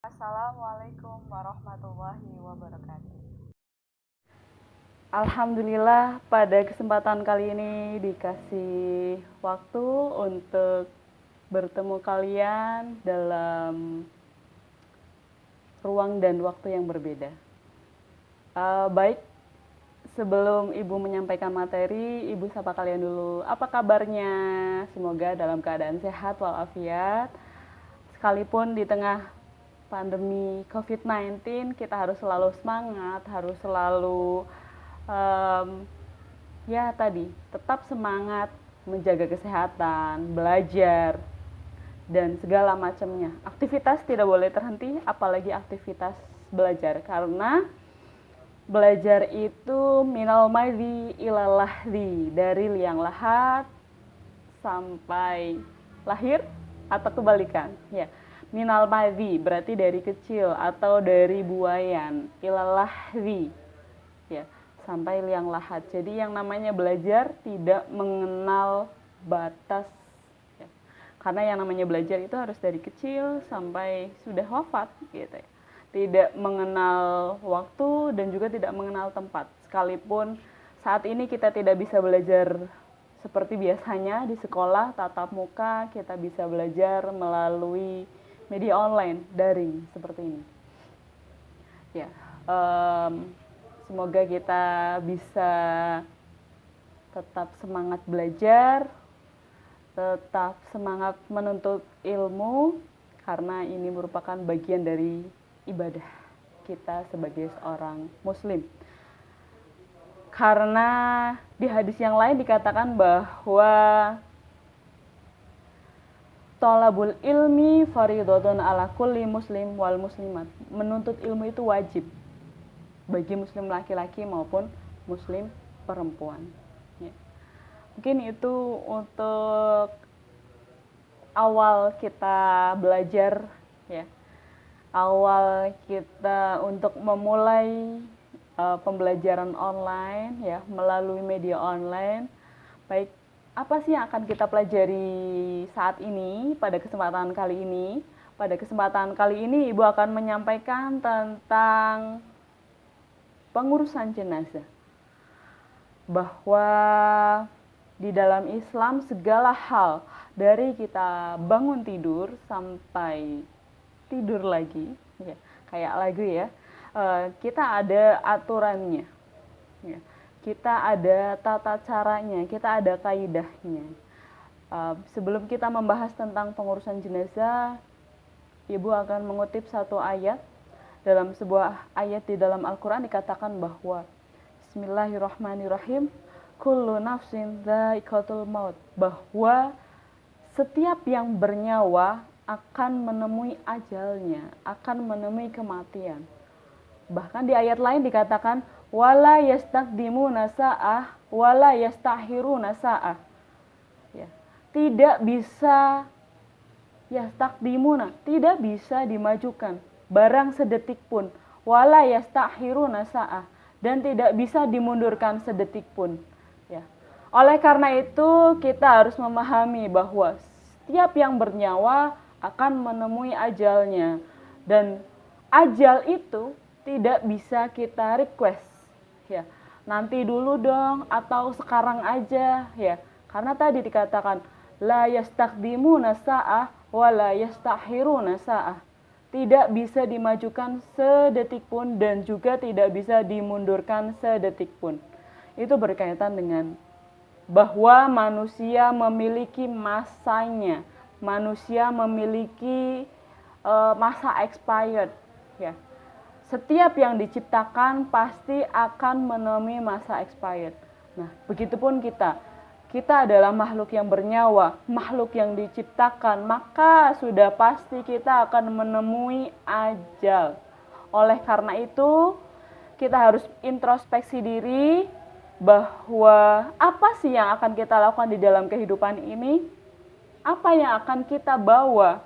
Assalamualaikum warahmatullahi wabarakatuh. Alhamdulillah pada kesempatan kali ini dikasih waktu untuk bertemu kalian dalam ruang dan waktu yang berbeda. Baik, sebelum Ibu menyampaikan materi, Ibu sapa kalian dulu. Apa kabarnya? Semoga dalam keadaan sehat walafiat. Sekalipun di tengah pandemi COVID-19, kita harus selalu semangat, harus selalu tetap semangat menjaga kesehatan, belajar, dan segala macamnya. Aktivitas tidak boleh terhenti, apalagi aktivitas belajar, karena belajar itu minal maidi ilal lahdi, dari liang lahat sampai lahir atau kebalikan. Ya, minal maidi berarti dari kecil atau dari buayan, ilal lahdi, ya, sampai liang lahat. Jadi yang namanya belajar tidak mengenal batas, ya. Karena yang namanya belajar itu harus dari kecil sampai sudah wafat, gitu ya. Tidak mengenal waktu dan juga tidak mengenal tempat. Sekalipun saat ini kita tidak bisa belajar seperti biasanya di sekolah tatap muka, kita bisa belajar melalui media online, daring, seperti ini. Ya, semoga kita bisa tetap semangat belajar, tetap semangat menuntut ilmu, karena ini merupakan bagian dari ibadah kita sebagai seorang muslim. Karena di hadis yang lain dikatakan bahwa thalabul ilmi fardhotun ala kulli muslim wal muslimat. Menuntut ilmu itu wajib bagi muslim laki-laki maupun muslim perempuan. Ya. Mungkin itu untuk awal kita belajar, ya. Awal kita untuk memulai pembelajaran online, ya, melalui media online. Baik, apa sih yang akan kita pelajari saat ini pada kesempatan kali ini? Pada kesempatan kali ini Ibu akan menyampaikan tentang pengurusan jenazah. Bahwa di dalam Islam segala hal, dari kita bangun tidur sampai tidur lagi, ya, kayak lagu ya, kita ada aturannya, ya. Kita ada tata caranya, kita ada kaidahnya. Sebelum kita membahas tentang pengurusan jenazah, Ibu akan mengutip satu ayat. Dalam sebuah ayat di dalam Al-Quran dikatakan bahwa Bismillahirrahmanirrahim, kullu nafsin dha'iqatul maut, bahwa setiap yang bernyawa akan menemui ajalnya, akan menemui kematian. Bahkan di ayat lain dikatakan wala yastaqdimuna sa'ah wala yastahiruna sa'ah. Ya. Tidak bisa yastaqdimuna, tidak bisa dimajukan barang sedetik pun, wala yastahiruna sa'ah, dan tidak bisa dimundurkan sedetik pun, ya. Oleh karena itu kita harus memahami bahwa setiap yang bernyawa akan menemui ajalnya, dan ajal itu tidak bisa kita request, ya, nanti dulu dong atau sekarang aja, ya, karena tadi dikatakan la yastaqdimuna sa'ah wa la yastahiruna sa'ah, tidak bisa dimajukan sedetik pun dan juga tidak bisa dimundurkan sedetik pun. Itu berkaitan dengan bahwa manusia memiliki masanya, manusia memiliki masa expired, ya. Setiap yang diciptakan pasti akan menemui masa expired. Nah, begitupun kita. Kita adalah makhluk yang bernyawa, makhluk yang diciptakan, maka sudah pasti kita akan menemui ajal. Oleh karena itu, kita harus introspeksi diri bahwa apa sih yang akan kita lakukan di dalam kehidupan ini? Apa yang akan kita bawa?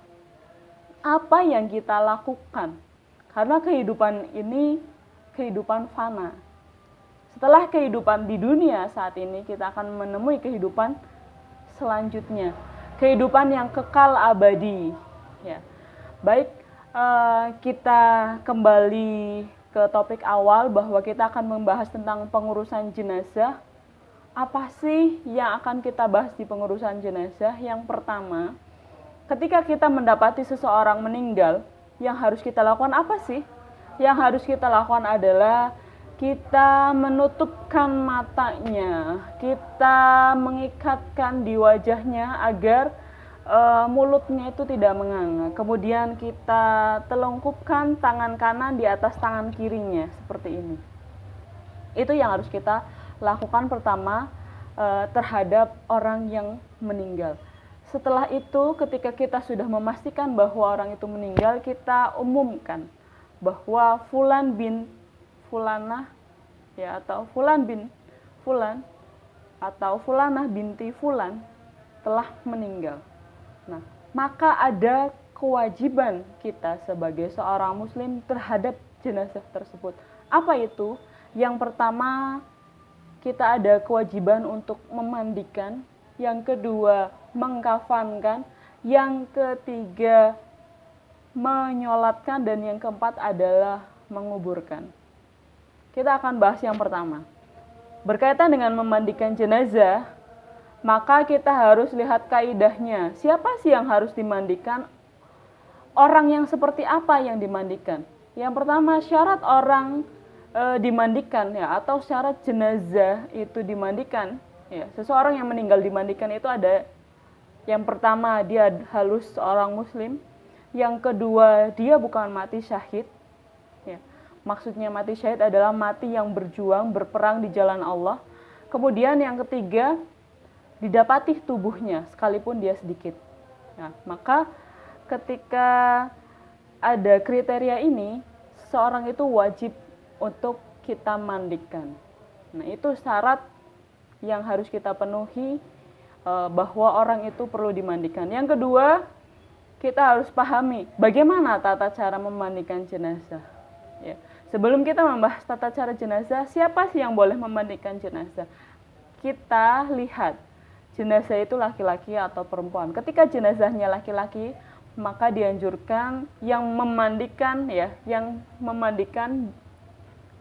Apa yang kita lakukan? Karena kehidupan ini kehidupan fana. Setelah kehidupan di dunia saat ini, kita akan menemui kehidupan selanjutnya. Kehidupan yang kekal abadi. Ya. Baik, Kita kembali ke topik awal bahwa kita akan membahas tentang pengurusan jenazah. Apa sih yang akan kita bahas di pengurusan jenazah? Yang pertama, ketika kita mendapati seseorang meninggal, yang harus kita lakukan apa sih? Yang harus kita lakukan adalah kita menutupkan matanya, kita mengikatkan di wajahnya agar mulutnya itu tidak menganga. Kemudian kita telungkupkan tangan kanan di atas tangan kirinya seperti ini. Itu yang harus kita lakukan pertama terhadap orang yang meninggal. Setelah itu, ketika kita sudah memastikan bahwa orang itu meninggal, kita umumkan bahwa Fulan bin Fulanah, ya, atau Fulan bin Fulan atau Fulanah binti Fulan telah meninggal. Nah, maka ada kewajiban kita sebagai seorang muslim terhadap jenazah tersebut. Apa itu? Yang pertama, kita ada kewajiban untuk memandikan. Yang kedua, mengkafankan. Yang ketiga, menyolatkan. Dan yang keempat adalah menguburkan. Kita akan bahas yang pertama. Berkaitan dengan memandikan jenazah, maka kita harus lihat kaidahnya. Siapa sih yang harus dimandikan? Orang yang seperti apa yang dimandikan? Yang pertama, syarat orang dimandikan, ya, atau syarat jenazah itu dimandikan, ya. Seseorang yang meninggal dimandikan itu ada, yang pertama, dia harus seorang muslim. Yang kedua, dia bukan mati syahid, ya. Maksudnya mati syahid adalah mati yang berjuang, berperang di jalan Allah. Kemudian yang ketiga, didapati tubuhnya sekalipun dia sedikit. Nah, maka ketika ada kriteria ini, seorang itu wajib untuk kita mandikan. Nah, itu syarat yang harus kita penuhi bahwa orang itu perlu dimandikan. Yang kedua, kita harus pahami bagaimana tata cara memandikan jenazah. Ya. Sebelum kita membahas tata cara jenazah, siapa sih yang boleh memandikan jenazah? Kita lihat jenazah itu laki-laki atau perempuan. Ketika jenazahnya laki-laki, maka dianjurkan yang memandikan, ya, yang memandikan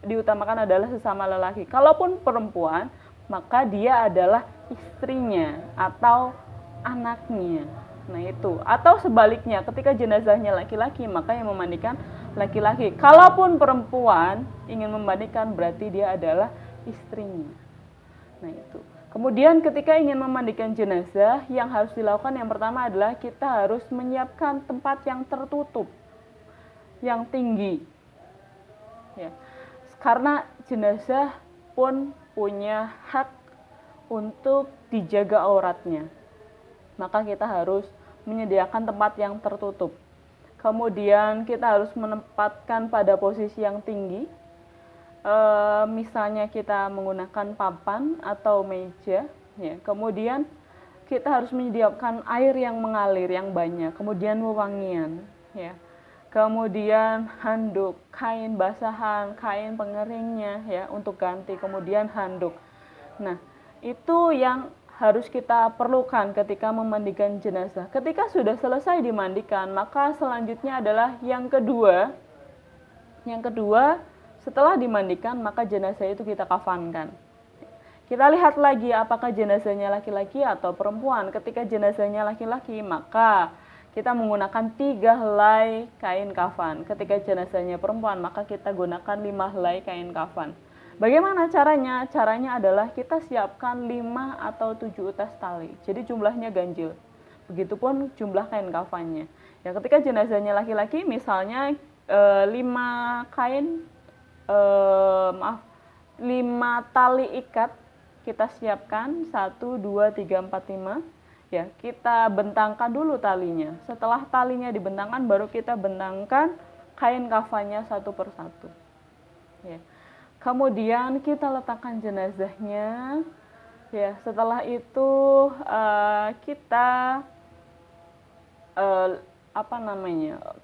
diutamakan adalah sesama lelaki. Kalaupun perempuan, maka dia adalah istrinya atau anaknya. Nah, itu. Atau sebaliknya, ketika jenazahnya laki-laki, maka yang memandikan laki-laki. Kalaupun perempuan ingin memandikan, berarti dia adalah istrinya. Nah, itu. Kemudian ketika ingin memandikan jenazah, yang harus dilakukan yang pertama adalah kita harus menyiapkan tempat yang tertutup, yang tinggi. Ya. Karena jenazah pun punya hak untuk dijaga auratnya. Maka kita harus menyediakan tempat yang tertutup. Kemudian kita harus menempatkan pada posisi yang tinggi. Misalnya kita menggunakan papan atau meja, ya. Kemudian kita harus menyediakan air yang mengalir yang banyak, kemudian wewangian, ya. Kemudian handuk, kain basahan, kain pengeringnya, ya, untuk ganti, kemudian handuk. Nah, itu yang harus kita perlukan ketika memandikan jenazah. Ketika sudah selesai dimandikan, maka selanjutnya adalah yang kedua. Yang kedua, setelah dimandikan, maka jenazah itu kita kafankan. Kita lihat lagi apakah jenazahnya laki-laki atau perempuan. Ketika jenazahnya laki-laki, maka kita menggunakan 3 helai kain kafan. Ketika jenazahnya perempuan, maka kita gunakan 5 helai kain kafan. Bagaimana caranya? Caranya adalah kita siapkan 5 atau 7 utas tali. Jadi jumlahnya ganjil. Begitupun jumlah kain kafannya. Ya, ketika jenazahnya laki-laki, misalnya 5 kain 5 tali ikat kita siapkan, 1, 2, 3, 4, 5. Ya, kita bentangkan dulu talinya. Setelah talinya dibentangkan, baru kita bentangkan kain kafannya satu persatu. Ya. Kemudian kita letakkan jenazahnya. Ya, setelah itu kita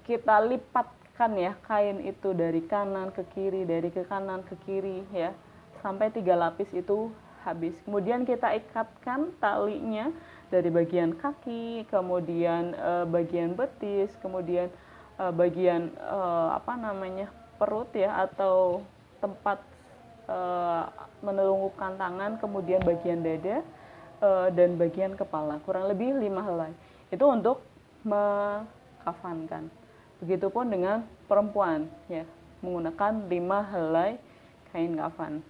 kita lipatkan, ya, kain itu dari kanan ke kiri, dari ke kanan ke kiri, ya, sampai 3 lapis itu habis. Kemudian kita ikatkan talinya dari bagian kaki, kemudian bagian betis, kemudian bagian perut ya, atau tempat menelungkup tangan, kemudian bagian dada dan bagian kepala, kurang lebih 5 helai. Itu untuk mengkafankan. Begitupun dengan perempuan ya, menggunakan 5 helai kain kafan.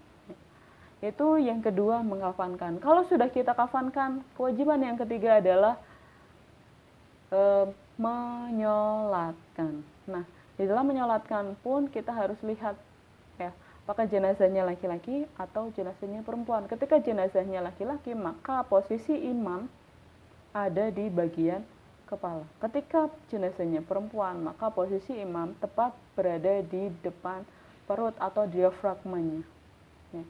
Itu yang kedua, mengkafankan. Kalau sudah kita kafankan, kewajiban yang ketiga adalah menyolatkan. Nah, di dalam menyolatkan pun kita harus lihat ya, apakah jenazahnya laki-laki atau jenazahnya perempuan. Ketika jenazahnya laki-laki, maka posisi imam ada di bagian kepala. Ketika jenazahnya perempuan, maka posisi imam tepat berada di depan perut atau diafragmanya. Ya.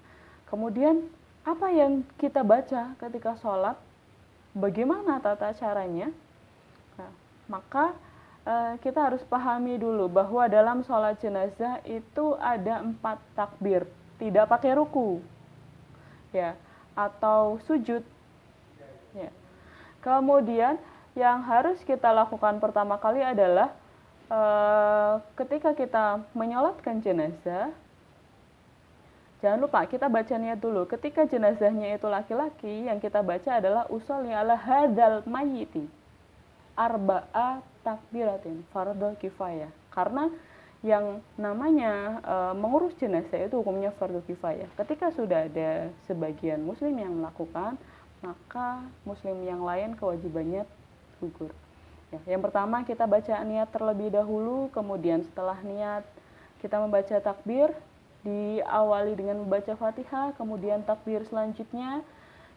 Kemudian apa yang kita baca ketika sholat? Bagaimana tata caranya? Nah, maka kita harus pahami dulu bahwa dalam sholat jenazah itu ada 4 takbir, tidak pakai ruku, ya, atau sujud. Ya. Kemudian yang harus kita lakukan pertama kali adalah ketika kita menyolatkan jenazah, jangan lupa kita baca niat dulu. Ketika jenazahnya itu laki-laki, yang kita baca adalah usolli ala hadzal mayyiti arba'a takbiratin fardhu kifayah. Karena yang namanya mengurus jenazah itu hukumnya fardhu kifayah. Ketika sudah ada sebagian muslim yang melakukan, maka muslim yang lain kewajibannya gugur. Ya, yang pertama kita baca niat terlebih dahulu, kemudian setelah niat kita membaca takbir, diawali dengan membaca Fatihah, kemudian takbir selanjutnya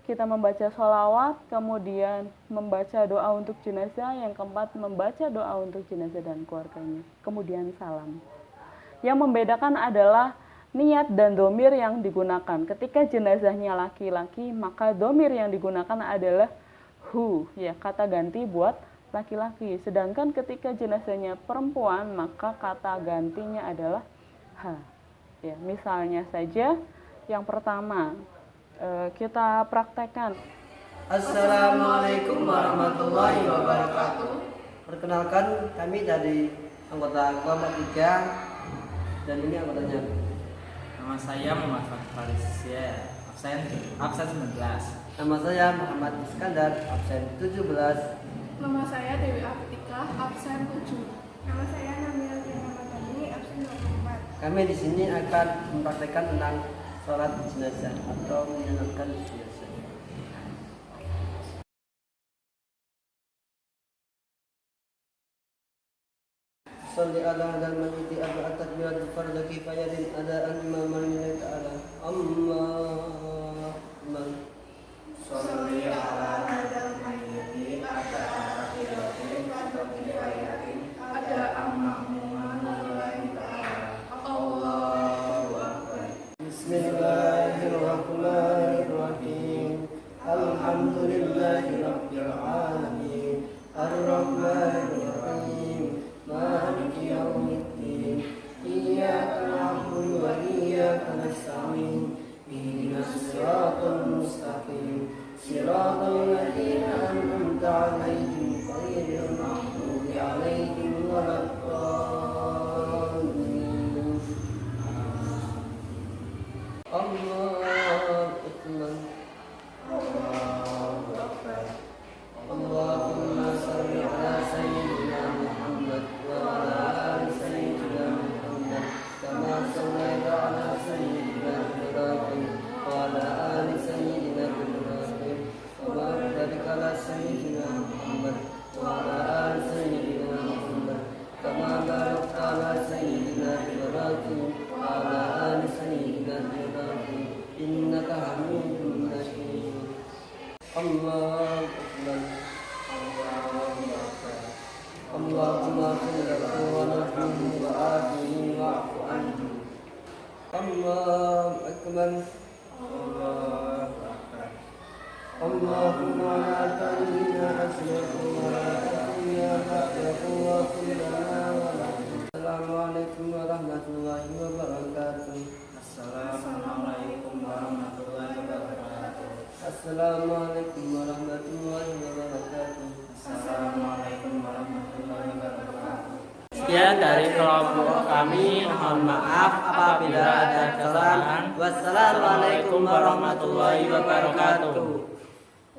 kita membaca sholawat, kemudian membaca doa untuk jenazah, yang keempat membaca doa untuk jenazah dan keluarganya, kemudian salam. Yang membedakan adalah niat dan domir yang digunakan. Ketika jenazahnya laki-laki, maka domir yang digunakan adalah hu, ya, kata ganti buat laki-laki. Sedangkan ketika jenazahnya perempuan, maka kata gantinya adalah ha. Ya, misalnya saja yang pertama kita praktekkan. Assalamualaikum warahmatullahi wabarakatuh. Perkenalkan, kami dari anggota kelompok 3 dan ini anggotanya. Nama saya Muhammad Farisya, absen 19. Nama saya Muhammad Iskandar, absen 17. Nama saya Dewi Afiqah, absen 7. Nama saya Namila Ramadhani, absen 24. Kami di sini akan mempraktekkan tentang sholat jenazah atau menyolatkan jenazah. Sholli ala hadzal mayyiti arba'at takbiratin fardhu kifayatin adaan imaman lillahi ta'ala. Allahumma Sholli ala hadzal mayyiti arba'at takbiratin fardhu kifayatin adaan imaman lillahi ta'ala. Allahu akbar. Bismillahirrahmanirrahim. Alhamdulillahi rabbil alamin. Ar-Rahmanir Rahim. Maliki yaumiddin. Iyyaka na'budu wa iyyaka nasta'in. Ihdinas siratal mustaqim. Siratal ladzina an'amta 'alaihim ghairil maghdubi 'alaihim waladdallin. Allahu Akbar. Allahu Akbar. Allahumma shalli ala sayyidina Muhammad wa ala ali sayyidina Muhammad kama shallaita ala sayyidina Ibrahim wa ala ali sayyidina Ibrahim wa barik ala sayyidina Muhammad wa ala ali sayyidina Muhammad kama barakta ala sayyidina Ibrahim wa ala ali sayyidina Ibrahim innaka Hamidum Majid. Allahu Akbar. Allahu Akbar. Allahumma salli wa nahmihi wa afihi wa'fu anhu. Allahu Akbar. Allahu Akbar. Allahumma la ta'inna hasyakum wa la ta'inna hasyakum wa kullana wa la. Assalamualaikum warahmatullahi wabarakatuh. Assalamualaikum warahmatullahi wabarakatuh. Assalamualaikum warahmatullahi wabarakatuh. Assalamualaikum warahmatullahi wabarakatuh. Sekian dari kelompok kami. Mohon maaf apabila ada kesalahan. Wassalamualaikum warahmatullahi wabarakatuh.